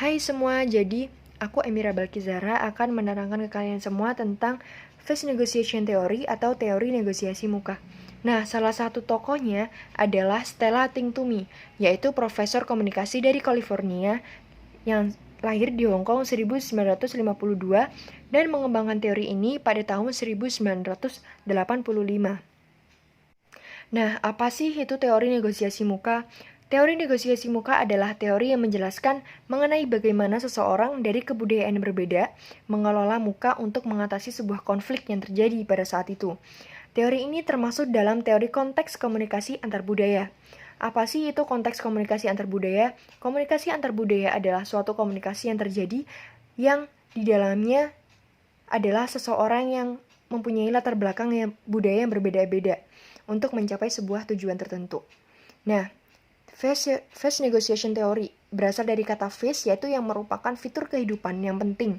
Hai semua, jadi aku Emira Balkizara akan menerangkan ke kalian semua tentang face negotiation theory atau teori negosiasi muka. Nah, salah satu tokohnya adalah Stella Tingtumi, yaitu profesor komunikasi dari California yang lahir di Hong Kong 1952 dan mengembangkan teori ini pada tahun 1985. Nah, apa sih itu teori negosiasi muka? Teori negosiasi muka adalah teori yang menjelaskan mengenai bagaimana seseorang dari kebudayaan yang berbeda mengelola muka untuk mengatasi sebuah konflik yang terjadi pada saat itu. Teori ini termasuk dalam teori konteks komunikasi antar budaya. Apa sih itu konteks komunikasi antar budaya? Komunikasi antar budaya adalah suatu komunikasi yang terjadi yang di dalamnya adalah seseorang yang mempunyai latar belakang yang budaya yang berbeda-beda untuk mencapai sebuah tujuan tertentu. Nah, face negotiation theory berasal dari kata face, yaitu yang merupakan fitur kehidupan yang penting.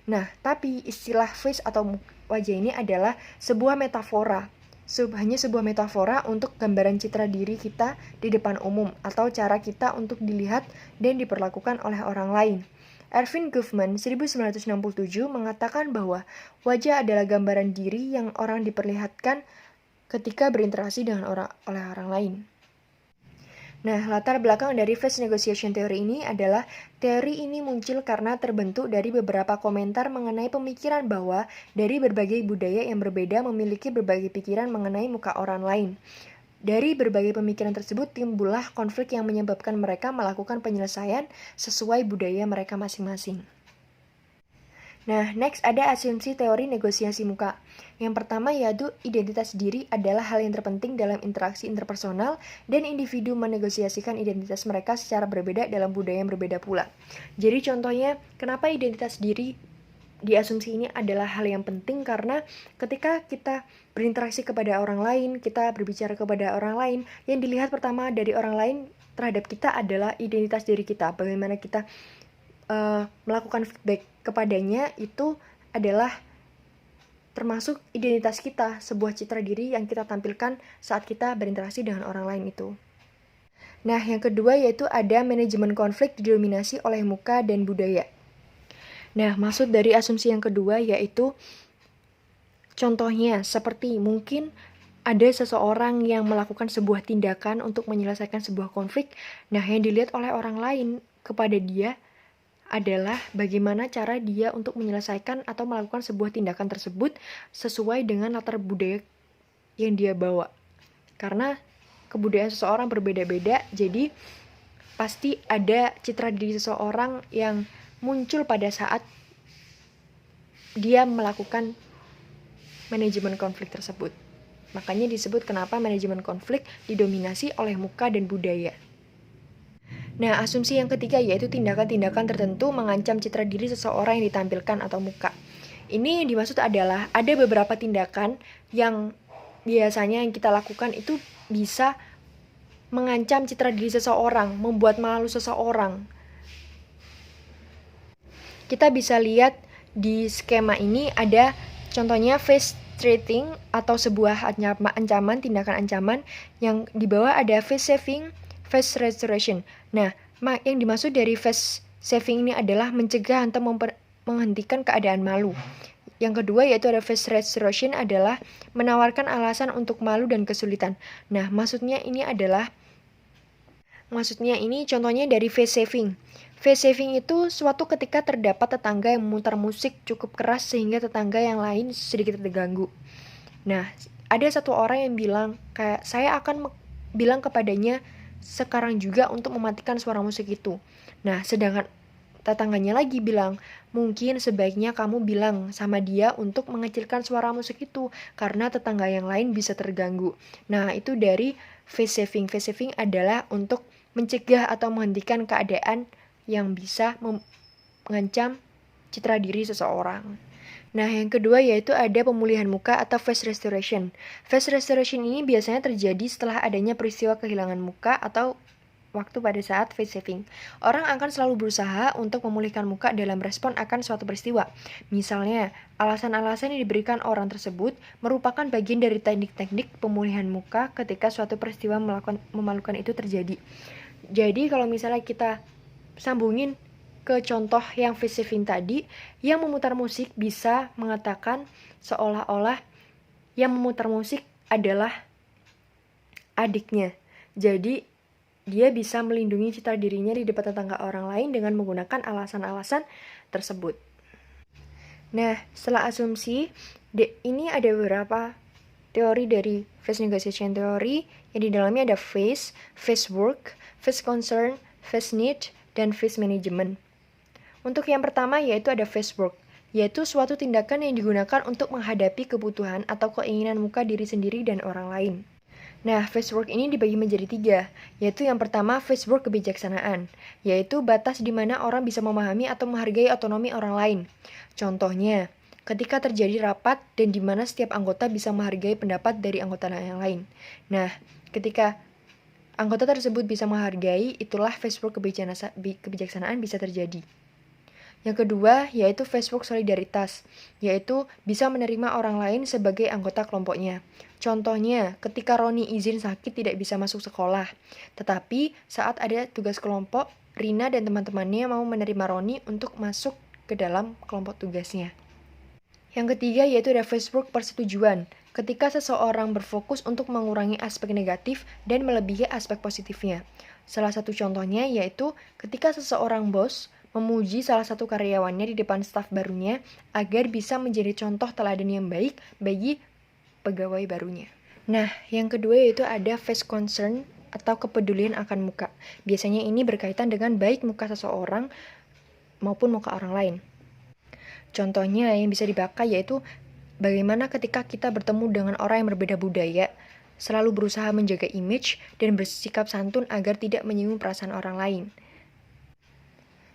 Nah, tapi istilah face atau wajah ini adalah sebuah metafora. Hanya sebuah metafora untuk gambaran citra diri kita di depan umum atau cara kita untuk dilihat dan diperlakukan oleh orang lain. Erving Goffman 1967 mengatakan bahwa wajah adalah gambaran diri yang orang diperlihatkan ketika berinteraksi dengan oleh orang lain. Nah, latar belakang dari face negotiation theory ini adalah teori ini muncul karena terbentuk dari beberapa komentar mengenai pemikiran bahwa dari berbagai budaya yang berbeda memiliki berbagai pikiran mengenai muka orang lain. Dari berbagai pemikiran tersebut timbullah konflik yang menyebabkan mereka melakukan penyelesaian sesuai budaya mereka masing-masing. Nah, next ada asumsi teori negosiasi muka. Yang pertama yaitu identitas diri adalah hal yang terpenting dalam interaksi interpersonal dan individu menegosiasikan identitas mereka secara berbeda dalam budaya yang berbeda pula. Jadi contohnya, kenapa identitas diri di asumsi ini adalah hal yang penting karena ketika kita berinteraksi kepada orang lain, kita berbicara kepada orang lain, yang dilihat pertama dari orang lain terhadap kita adalah identitas diri kita. Bagaimana kita melakukan feedback kepadanya itu adalah termasuk identitas kita, sebuah citra diri yang kita tampilkan saat kita berinteraksi dengan orang lain itu. Nah, yang kedua yaitu ada manajemen konflik didominasi oleh muka dan budaya. Nah, maksud dari asumsi yang kedua yaitu contohnya seperti mungkin ada seseorang yang melakukan sebuah tindakan untuk menyelesaikan sebuah konflik. Nah, yang dilihat oleh orang lain kepada dia adalah bagaimana cara dia untuk menyelesaikan atau melakukan sebuah tindakan tersebut sesuai dengan latar budaya yang dia bawa. Karena kebudayaan seseorang berbeda-beda, jadi pasti ada citra diri seseorang yang muncul pada saat dia melakukan manajemen konflik tersebut. Makanya disebut kenapa manajemen konflik didominasi oleh muka dan budaya. Nah, asumsi yang ketiga yaitu tindakan-tindakan tertentu mengancam citra diri seseorang yang ditampilkan atau muka. Ini yang dimaksud adalah ada beberapa tindakan yang biasanya yang kita lakukan itu bisa mengancam citra diri seseorang, membuat malu seseorang. Kita bisa lihat di skema ini ada contohnya face threatening atau sebuah ancaman, tindakan ancaman yang di bawah ada face saving, face restoration. Nah, yang dimaksud dari face saving ini adalah mencegah atau menghentikan keadaan malu. Yang kedua yaitu ada face restoration adalah menawarkan alasan untuk malu dan kesulitan. Nah, maksudnya ini contohnya dari face saving. Face saving itu suatu ketika terdapat tetangga yang memutar musik cukup keras sehingga tetangga yang lain sedikit terganggu. Nah, ada satu orang yang bilang kayak saya akan bilang kepadanya sekarang juga untuk mematikan suara musik itu. Nah, sedangkan tetangganya lagi bilang, mungkin sebaiknya kamu bilang sama dia untuk mengecilkan suara musik itu, karena tetangga yang lain bisa terganggu. Nah, itu dari face saving. Face saving adalah untuk mencegah atau menghentikan keadaan yang bisa mengancam citra diri seseorang. Nah, yang kedua yaitu ada pemulihan muka atau face restoration. Face restoration ini biasanya terjadi setelah adanya peristiwa kehilangan muka atau waktu pada saat face saving. Orang akan selalu berusaha untuk memulihkan muka dalam respon akan suatu peristiwa. Misalnya, alasan-alasan yang diberikan orang tersebut merupakan bagian dari teknik-teknik pemulihan muka ketika suatu peristiwa memalukan itu terjadi. Jadi, kalau misalnya kita sambungin ke contoh yang Fesevin tadi, yang memutar musik bisa mengatakan seolah-olah yang memutar musik adalah adiknya. Jadi, dia bisa melindungi citra dirinya di depan tetangga orang lain dengan menggunakan alasan-alasan tersebut. Nah, setelah asumsi, ini ada beberapa teori dari face negotiation theory yang di dalamnya ada face work, face concern, face need, dan face management. Untuk yang pertama yaitu ada face work, yaitu suatu tindakan yang digunakan untuk menghadapi kebutuhan atau keinginan muka diri sendiri dan orang lain. Nah, face work ini dibagi menjadi 3, yaitu yang pertama face work kebijaksanaan, yaitu batas di mana orang bisa memahami atau menghargai otonomi orang lain. Contohnya, ketika terjadi rapat dan di mana setiap anggota bisa menghargai pendapat dari anggota yang lain. Nah, ketika anggota tersebut bisa menghargai, itulah face work kebijaksanaan bisa terjadi. Yang kedua, yaitu face work solidaritas, yaitu bisa menerima orang lain sebagai anggota kelompoknya. Contohnya, ketika Roni izin sakit tidak bisa masuk sekolah, tetapi saat ada tugas kelompok, Rina dan teman-temannya mau menerima Roni untuk masuk ke dalam kelompok tugasnya. Yang ketiga, yaitu ada face work persetujuan, ketika seseorang berfokus untuk mengurangi aspek negatif dan melebihi aspek positifnya. Salah satu contohnya yaitu ketika seseorang bos memuji salah satu karyawannya di depan staf barunya agar bisa menjadi contoh teladan yang baik bagi pegawai barunya. Nah, yang kedua yaitu ada face concern atau kepedulian akan muka. Biasanya ini berkaitan dengan baik muka seseorang maupun muka orang lain. Contohnya yang bisa dipakai yaitu bagaimana ketika kita bertemu dengan orang yang berbeda budaya, selalu berusaha menjaga image dan bersikap santun agar tidak menyinggung perasaan orang lain.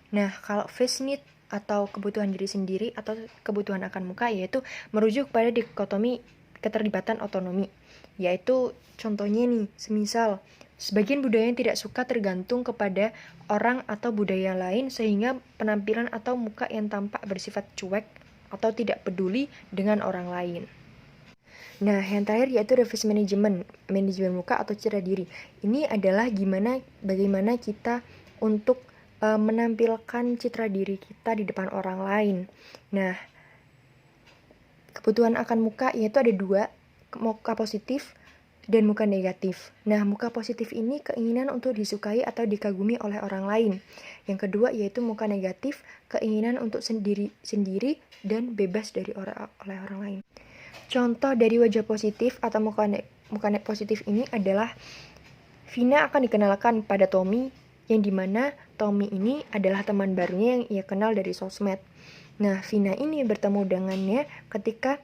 Nah, kalau face need atau kebutuhan diri sendiri atau kebutuhan akan muka yaitu merujuk pada dikotomi keterlibatan otonomi. Yaitu contohnya nih, semisal sebagian budaya yang tidak suka tergantung kepada orang atau budaya lain sehingga penampilan atau muka yang tampak bersifat cuek atau tidak peduli dengan orang lain. Nah, yang terakhir yaitu face management, manajemen muka atau citra diri. Ini adalah bagaimana kita untuk menampilkan citra diri kita di depan orang lain. Nah, kebutuhan akan muka yaitu ada 2, muka positif dan muka negatif. Nah, muka positif ini keinginan untuk disukai atau dikagumi oleh orang lain. Yang kedua yaitu muka negatif, keinginan untuk sendiri dan bebas oleh orang lain. Contoh dari wajah positif atau muka positif ini adalah Vina akan dikenalkan pada Tommy, yang dimana Tommy ini adalah teman barunya yang ia kenal dari sosmed. Nah, Vina ini bertemu dengannya ketika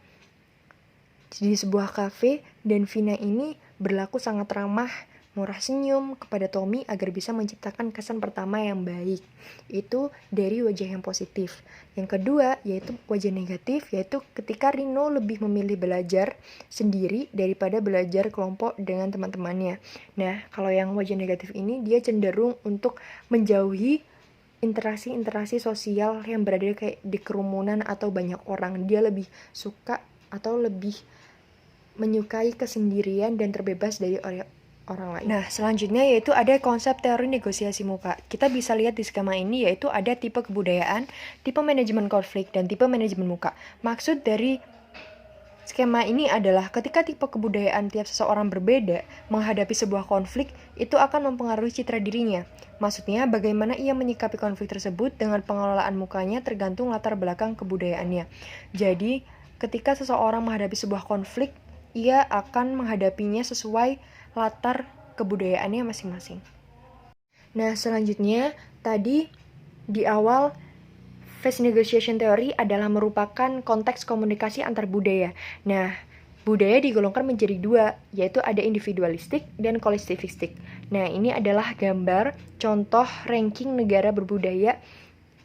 di sebuah kafe dan Vina ini berlaku sangat ramah, murah senyum kepada Tommy agar bisa menciptakan kesan pertama yang baik. Itu dari wajah yang positif. Yang kedua yaitu wajah negatif, yaitu ketika Rino lebih memilih belajar sendiri daripada belajar kelompok dengan teman-temannya. Nah, kalau yang wajah negatif ini dia cenderung untuk menjauhi interaksi sosial yang berada kayak di kerumunan atau banyak orang. Dia lebih suka atau lebih menyukai kesendirian dan terbebas dari orang lain. Nah, selanjutnya yaitu ada konsep teori negosiasi muka. Kita bisa lihat di skema ini yaitu ada tipe kebudayaan, tipe manajemen konflik, dan tipe manajemen muka. Maksud dari skema ini adalah ketika tipe kebudayaan tiap seseorang berbeda menghadapi sebuah konflik, itu akan mempengaruhi citra dirinya. Maksudnya, bagaimana ia menyikapi konflik tersebut dengan pengelolaan mukanya tergantung latar belakang kebudayaannya. Jadi, ketika seseorang menghadapi sebuah konflik, ia akan menghadapinya sesuai latar kebudayaannya masing-masing. Nah, selanjutnya tadi di awal face negotiation theory adalah merupakan konteks komunikasi antar budaya. Nah, budaya digolongkan menjadi 2, yaitu ada individualistik dan kolektivistik. Nah, ini adalah gambar contoh ranking negara berbudaya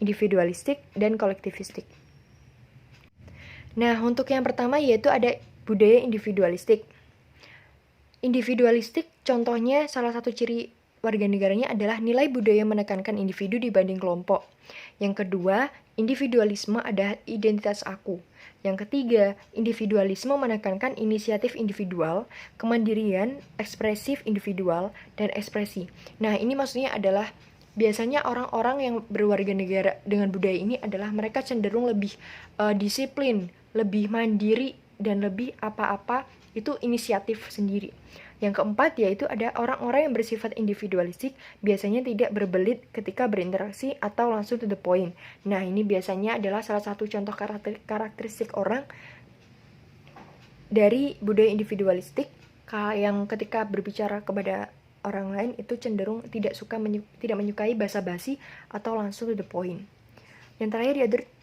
individualistik dan kolektivistik. Nah, untuk yang pertama yaitu ada budaya individualistik. Individualistik contohnya salah satu ciri warga negaranya adalah nilai budaya menekankan individu dibanding kelompok. Yang kedua, individualisme adalah identitas aku. Yang ketiga, individualisme menekankan inisiatif individual, kemandirian, ekspresif individual, dan ekspresi. Nah, ini maksudnya adalah Biasanya orang-orang yang berwarga negara dengan budaya ini adalah mereka cenderung lebih disiplin, lebih mandiri, dan lebih apa-apa itu inisiatif sendiri. Yang keempat yaitu ada orang-orang yang bersifat individualistik, biasanya tidak berbelit ketika berinteraksi atau langsung to the point. Nah, ini biasanya adalah salah satu contoh karakteristik orang dari budaya individualistik yang ketika berbicara kepada orang lain itu cenderung tidak menyukai basa-basi atau langsung to the point. Yang terakhir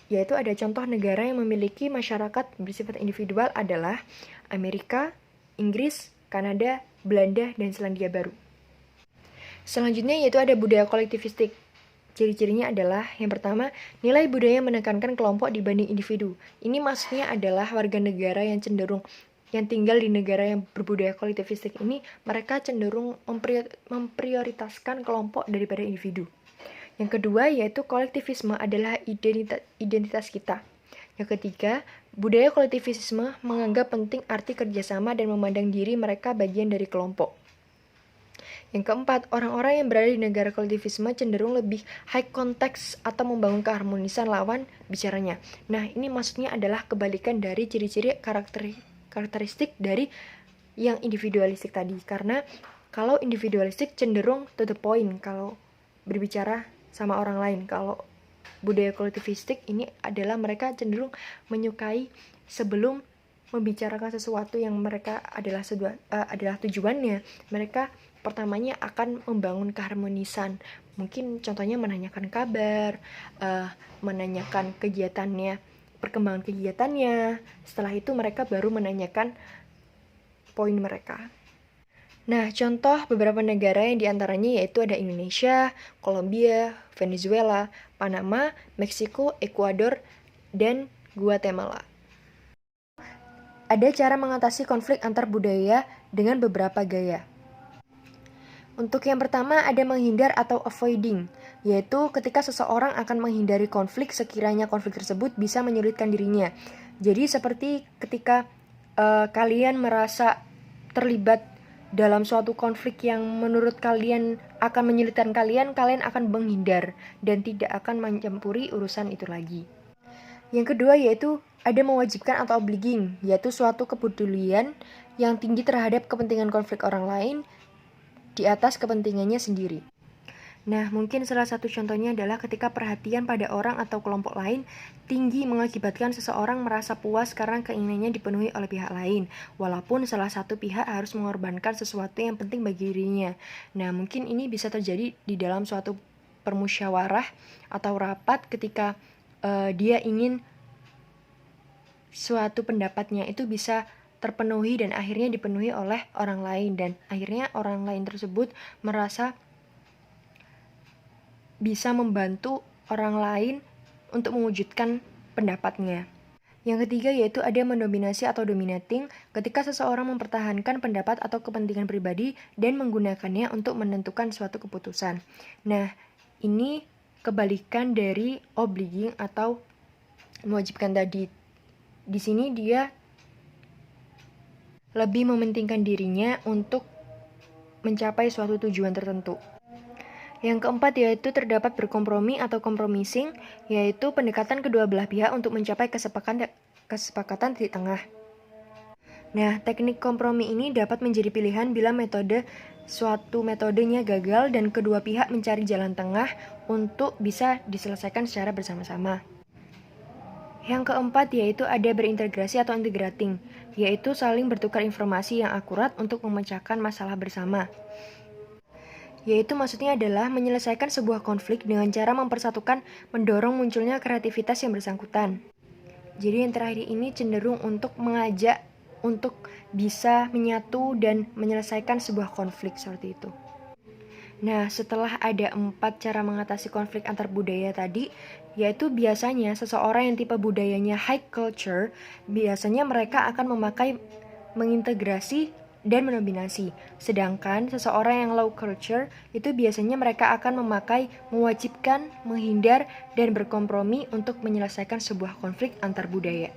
yaitu ada contoh negara yang memiliki masyarakat bersifat individual adalah Amerika, Inggris, Kanada, Belanda, dan Selandia Baru. Selanjutnya yaitu ada budaya kolektivistik. Ciri-cirinya adalah yang pertama, nilai budaya menekankan kelompok dibanding individu. Ini maksudnya adalah warga negara yang tinggal di negara yang berbudaya kolektivistik ini, mereka cenderung memprioritaskan kelompok daripada individu. Yang kedua yaitu kolektivisme adalah identitas kita. Yang ketiga, budaya kolektivisme menganggap penting arti kerjasama dan memandang diri mereka bagian dari kelompok. Yang keempat, orang-orang yang berada di negara kolektivisme cenderung lebih high context atau membangun keharmonisan lawan bicaranya. Nah, ini maksudnya adalah kebalikan dari ciri-ciri karakteristik dari yang individualistik tadi. Karena kalau individualistik cenderung to the point kalau berbicara sama orang lain. Kalau budaya kolektivistik ini adalah mereka cenderung menyukai sebelum membicarakan sesuatu yang mereka adalah tujuannya. Mereka pertamanya akan membangun keharmonisan. Mungkin contohnya menanyakan kabar, menanyakan kegiatannya, perkembangan kegiatannya. Setelah itu mereka baru menanyakan poin mereka. Nah, contoh beberapa negara yang diantaranya yaitu ada Indonesia, Kolombia, Venezuela, Panama, Meksiko, Ekuador, dan Guatemala. Ada cara mengatasi konflik antar budaya dengan beberapa gaya. Untuk yang pertama ada menghindar atau avoiding, yaitu ketika seseorang akan menghindari konflik sekiranya konflik tersebut bisa menyulitkan dirinya. Jadi seperti ketika kalian merasa terlibat dalam suatu konflik yang menurut kalian akan menyulitkan kalian akan menghindar dan tidak akan mencampuri urusan itu lagi. Yang kedua yaitu ada mewajibkan atau obliging, yaitu suatu kepedulian yang tinggi terhadap kepentingan konflik orang lain di atas kepentingannya sendiri. Nah, mungkin salah satu contohnya adalah ketika perhatian pada orang atau kelompok lain tinggi mengakibatkan seseorang merasa puas karena keinginannya dipenuhi oleh pihak lain, walaupun salah satu pihak harus mengorbankan sesuatu yang penting bagi dirinya. Nah, mungkin ini bisa terjadi di dalam suatu permusyawarah atau rapat ketika dia ingin suatu pendapatnya itu bisa terpenuhi dan akhirnya dipenuhi oleh orang lain, dan akhirnya orang lain tersebut merasa bisa membantu orang lain untuk mewujudkan pendapatnya. Yang ketiga yaitu ada mendominasi atau dominating, ketika seseorang mempertahankan pendapat atau kepentingan pribadi dan menggunakannya untuk menentukan suatu keputusan. Nah, ini kebalikan dari obliging atau mewajibkan tadi. Di sini dia lebih mementingkan dirinya untuk mencapai suatu tujuan tertentu. Yang keempat yaitu terdapat berkompromi atau compromising, yaitu pendekatan kedua belah pihak untuk mencapai kesepakatan di tengah. Nah, teknik kompromi ini dapat menjadi pilihan bila suatu metodenya gagal dan kedua pihak mencari jalan tengah untuk bisa diselesaikan secara bersama-sama. Yang keempat yaitu ada berintegrasi atau integrating, yaitu saling bertukar informasi yang akurat untuk memecahkan masalah bersama. Yaitu maksudnya adalah menyelesaikan sebuah konflik dengan cara mendorong munculnya kreativitas yang bersangkutan. Jadi yang terakhir ini cenderung untuk mengajak untuk bisa menyatu dan menyelesaikan sebuah konflik seperti itu. Nah, setelah ada 4 cara mengatasi konflik antar budaya tadi, yaitu biasanya seseorang yang tipe budayanya high culture, biasanya mereka akan mengintegrasi dan mendominasi. Sedangkan seseorang yang low culture, itu biasanya mereka akan mewajibkan, menghindar, dan berkompromi untuk menyelesaikan sebuah konflik antar budaya.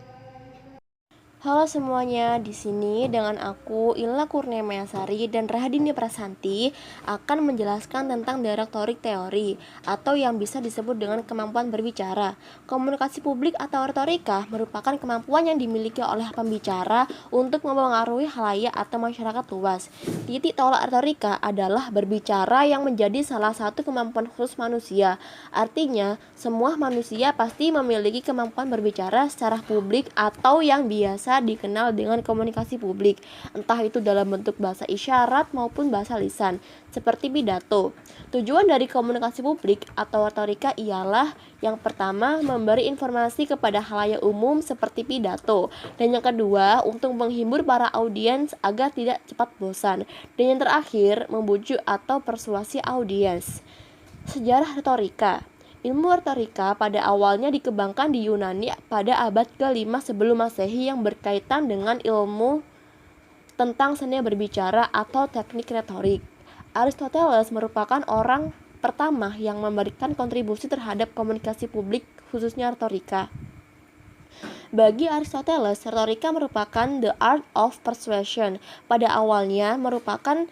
Halo semuanya, di sini dengan aku Illa Kurniamayasari dan Rahadini Prasanti akan menjelaskan tentang retorik teori atau yang bisa disebut dengan kemampuan berbicara. Komunikasi publik atau retorika merupakan kemampuan yang dimiliki oleh pembicara untuk mempengaruhi khalayak atau masyarakat luas. Titik tolak retorika adalah berbicara yang menjadi salah satu kemampuan khusus manusia. Artinya, semua manusia pasti memiliki kemampuan berbicara secara publik atau yang biasa dikenal dengan komunikasi publik, entah itu dalam bentuk bahasa isyarat maupun bahasa lisan, seperti pidato. Tujuan dari komunikasi publik atau retorika ialah yang pertama, memberi informasi kepada khalayak umum seperti pidato, dan yang kedua, untuk menghibur para audiens agar tidak cepat bosan, dan yang terakhir, membujuk atau persuasi audiens. Sejarah retorika. Ilmu retorika pada awalnya dikembangkan di Yunani pada abad ke-5 sebelum Masehi yang berkaitan dengan ilmu tentang seni berbicara atau teknik retorik. Aristoteles merupakan orang pertama yang memberikan kontribusi terhadap komunikasi publik, khususnya retorika. Bagi Aristoteles, retorika merupakan the art of persuasion. Pada awalnya merupakan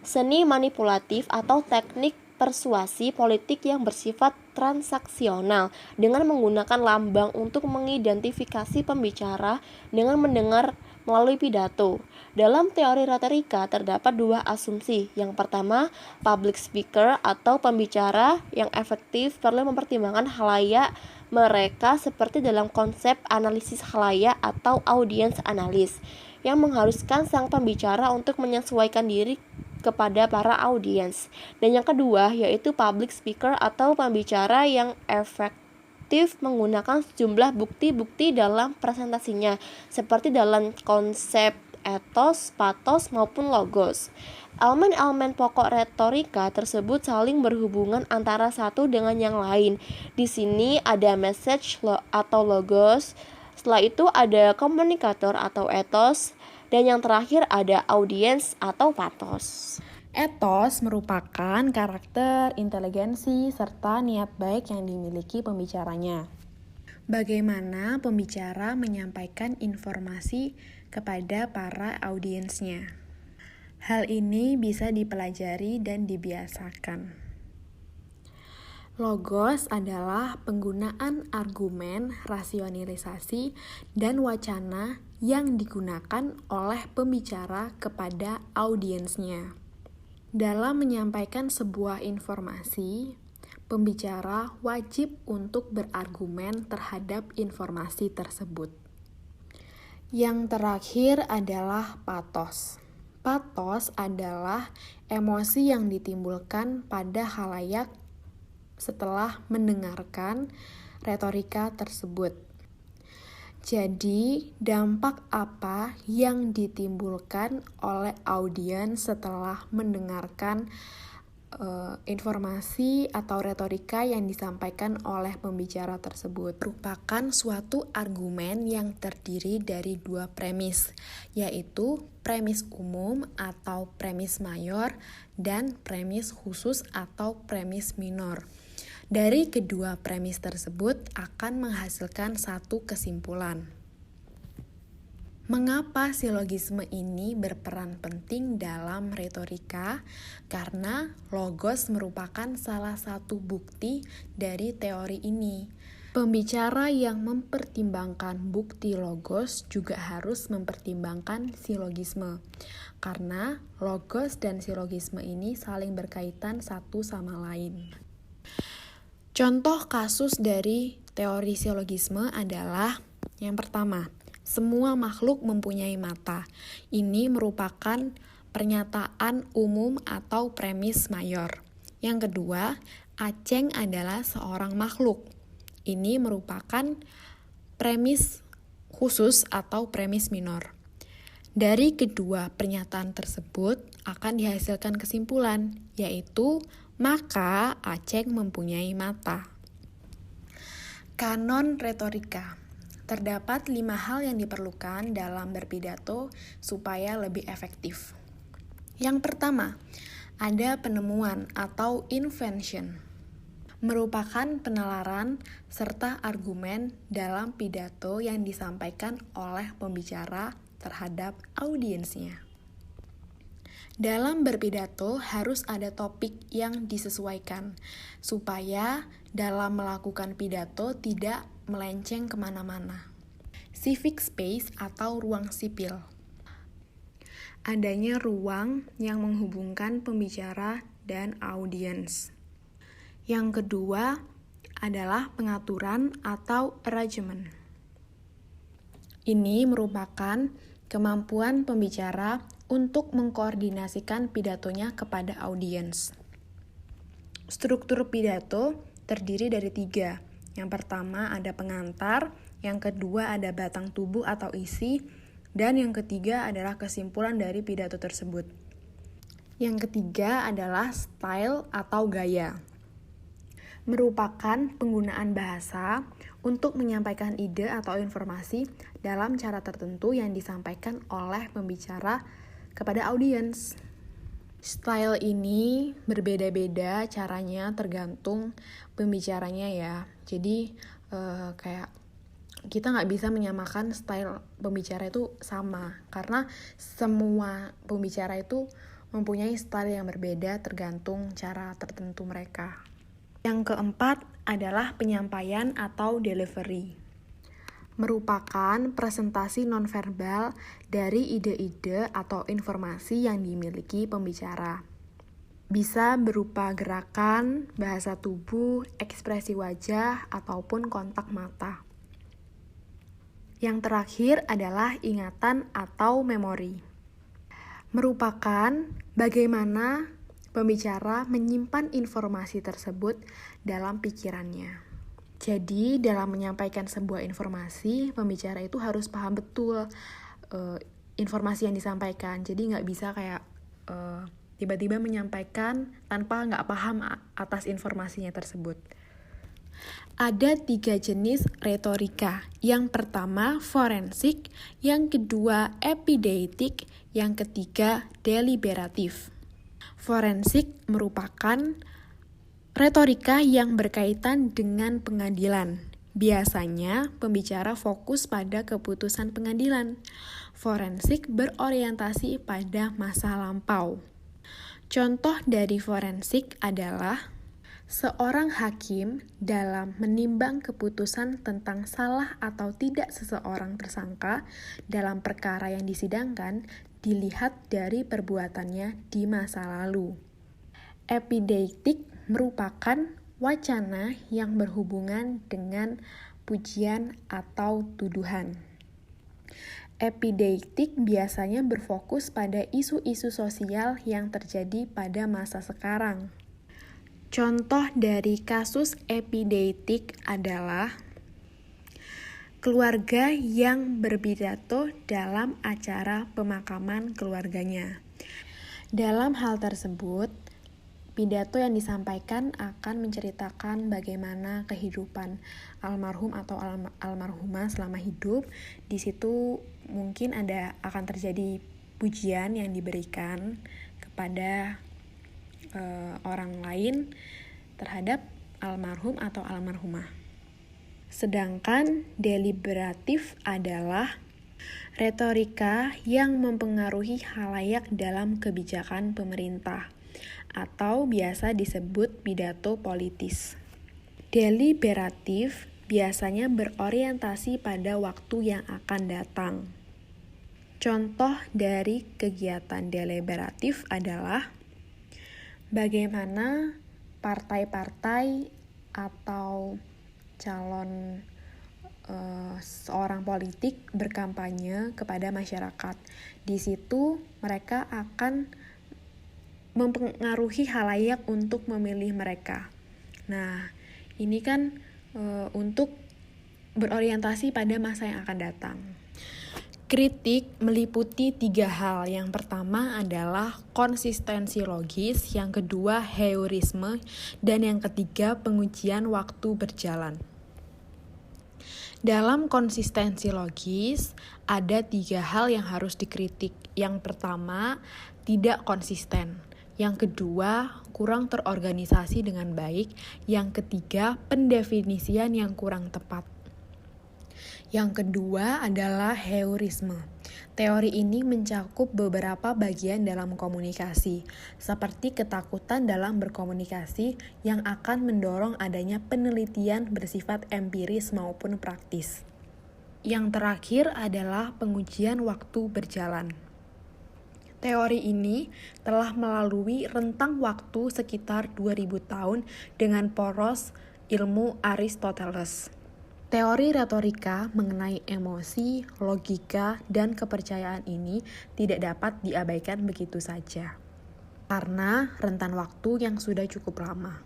seni manipulatif atau teknik persuasi politik yang bersifat transaksional dengan menggunakan lambang untuk mengidentifikasi pembicara dengan mendengar melalui pidato. Dalam teori retorika terdapat dua asumsi. Yang pertama, public speaker atau pembicara yang efektif perlu mempertimbangkan khalayak mereka seperti dalam konsep analisis khalayak atau audience analis yang mengharuskan sang pembicara untuk menyesuaikan diri kepada para audiens. Dan yang kedua yaitu public speaker atau pembicara yang efektif menggunakan sejumlah bukti-bukti dalam presentasinya seperti dalam konsep etos, patos maupun logos. Elemen-elemen pokok retorika tersebut saling berhubungan antara satu dengan yang lain. Di sini ada message atau logos, setelah itu ada komunikator atau etos, dan yang terakhir ada audiens atau patos. Etos merupakan karakter, inteligensi, serta niat baik yang dimiliki pembicaranya. Bagaimana pembicara menyampaikan informasi kepada para audiensnya. Hal ini bisa dipelajari dan dibiasakan. Logos adalah penggunaan argumen, rasionalisasi, dan wacana yang digunakan oleh pembicara kepada audiensnya. Dalam menyampaikan sebuah informasi, pembicara wajib untuk berargumen terhadap informasi tersebut. Yang terakhir adalah patos. Patos adalah emosi yang ditimbulkan pada khalayak setelah mendengarkan retorika tersebut. Jadi, dampak apa yang ditimbulkan oleh audiens setelah mendengarkan informasi atau retorika yang disampaikan oleh pembicara tersebut merupakan suatu argumen yang terdiri dari dua premis, yaitu premis umum atau premis mayor dan premis khusus atau premis minor. Dari kedua premis tersebut akan menghasilkan satu kesimpulan. Mengapa silogisme ini berperan penting dalam retorika? Karena logos merupakan salah satu bukti dari teori ini. Pembicara yang mempertimbangkan bukti logos juga harus mempertimbangkan silogisme. Karena logos dan silogisme ini saling berkaitan satu sama lain. Contoh kasus dari teori silogisme adalah yang pertama, semua makhluk mempunyai mata. Ini merupakan pernyataan umum atau premis mayor. Yang kedua, Aceng adalah seorang makhluk. Ini merupakan premis khusus atau premis minor. Dari kedua pernyataan tersebut akan dihasilkan kesimpulan, yaitu maka Aceng mempunyai mata. Kanon retorika. Terdapat 5 hal yang diperlukan dalam berpidato supaya lebih efektif. Yang pertama, ada penemuan atau invention. merupakan penalaran serta argumen dalam pidato yang disampaikan oleh pembicara terhadap audiensnya. Dalam berpidato harus ada topik yang disesuaikan, supaya dalam melakukan pidato tidak melenceng kemana-mana. Civic space atau ruang sipil. Adanya ruang yang menghubungkan pembicara dan audiens. Yang kedua adalah pengaturan atau arrangement. Ini merupakan kemampuan pembicara untuk mengkoordinasikan pidatonya kepada audiens. Struktur pidato terdiri dari 3. Yang pertama ada pengantar, yang kedua ada batang tubuh atau isi, dan yang ketiga adalah kesimpulan dari pidato tersebut. Yang ketiga adalah style atau gaya. Merupakan penggunaan bahasa untuk menyampaikan ide atau informasi dalam cara tertentu yang disampaikan oleh pembicara kepada audiens. Style ini berbeda-beda caranya tergantung pembicaranya ya. Jadi kayak kita nggak bisa menyamakan style pembicara itu sama, karena semua pembicara itu mempunyai style yang berbeda tergantung cara tertentu mereka. Yang keempat adalah penyampaian atau delivery. Merupakan presentasi nonverbal dari ide-ide atau informasi yang dimiliki pembicara. Bisa berupa gerakan, bahasa tubuh, ekspresi wajah, ataupun kontak mata. Yang terakhir adalah ingatan atau memori. Merupakan bagaimana pembicara menyimpan informasi tersebut dalam pikirannya. Jadi, dalam menyampaikan sebuah informasi, pembicara itu harus paham betul informasi yang disampaikan. Jadi, nggak bisa kayak tiba-tiba menyampaikan tanpa nggak paham atas informasinya tersebut. Ada 3 jenis retorika. Yang pertama, forensik. Yang kedua, epideitik. Yang ketiga, deliberatif. Forensik merupakan retorika yang berkaitan dengan pengadilan. Biasanya, pembicara fokus pada keputusan pengadilan. Forensik berorientasi pada masa lampau. Contoh dari forensik adalah seorang hakim dalam menimbang keputusan tentang salah atau tidak seseorang tersangka dalam perkara yang disidangkan dilihat dari perbuatannya di masa lalu. Epideitik merupakan wacana yang berhubungan dengan pujian atau tuduhan. Epideitik biasanya berfokus pada isu-isu sosial yang terjadi pada masa sekarang. Contoh dari kasus epideitik adalah keluarga yang berpidato dalam acara pemakaman keluarganya. Dalam hal tersebut, pidato yang disampaikan akan menceritakan bagaimana kehidupan almarhum atau almarhumah selama hidup. Di situ mungkin akan terjadi pujian yang diberikan kepada orang lain terhadap almarhum atau almarhumah. Sedangkan deliberatif adalah retorika yang mempengaruhi khalayak dalam kebijakan pemerintah, atau biasa disebut pidato politis. Deliberatif biasanya berorientasi pada waktu yang akan datang. Contoh dari kegiatan deliberatif adalah bagaimana partai-partai atau calon seorang politik berkampanye kepada masyarakat. Di situ mereka akan mempengaruhi khalayak untuk memilih mereka. Nah, ini kan untuk berorientasi pada masa yang akan datang. Kritik meliputi 3 hal. Yang pertama adalah konsistensi logis, yang kedua heurisme, dan yang ketiga pengujian waktu berjalan. Dalam konsistensi logis, ada 3 hal yang harus dikritik. Yang pertama, tidak konsisten. Yang kedua, kurang terorganisasi dengan baik. Yang ketiga, pendefinisian yang kurang tepat. Yang kedua adalah heurisme. Teori ini mencakup beberapa bagian dalam komunikasi, seperti ketakutan dalam berkomunikasi yang akan mendorong adanya penelitian bersifat empiris maupun praktis. Yang terakhir adalah pengujian waktu berjalan. Teori ini telah melalui rentang waktu sekitar 2000 tahun dengan poros ilmu Aristoteles. Teori retorika mengenai emosi, logika, dan kepercayaan ini tidak dapat diabaikan begitu saja, karena rentan waktu yang sudah cukup lama.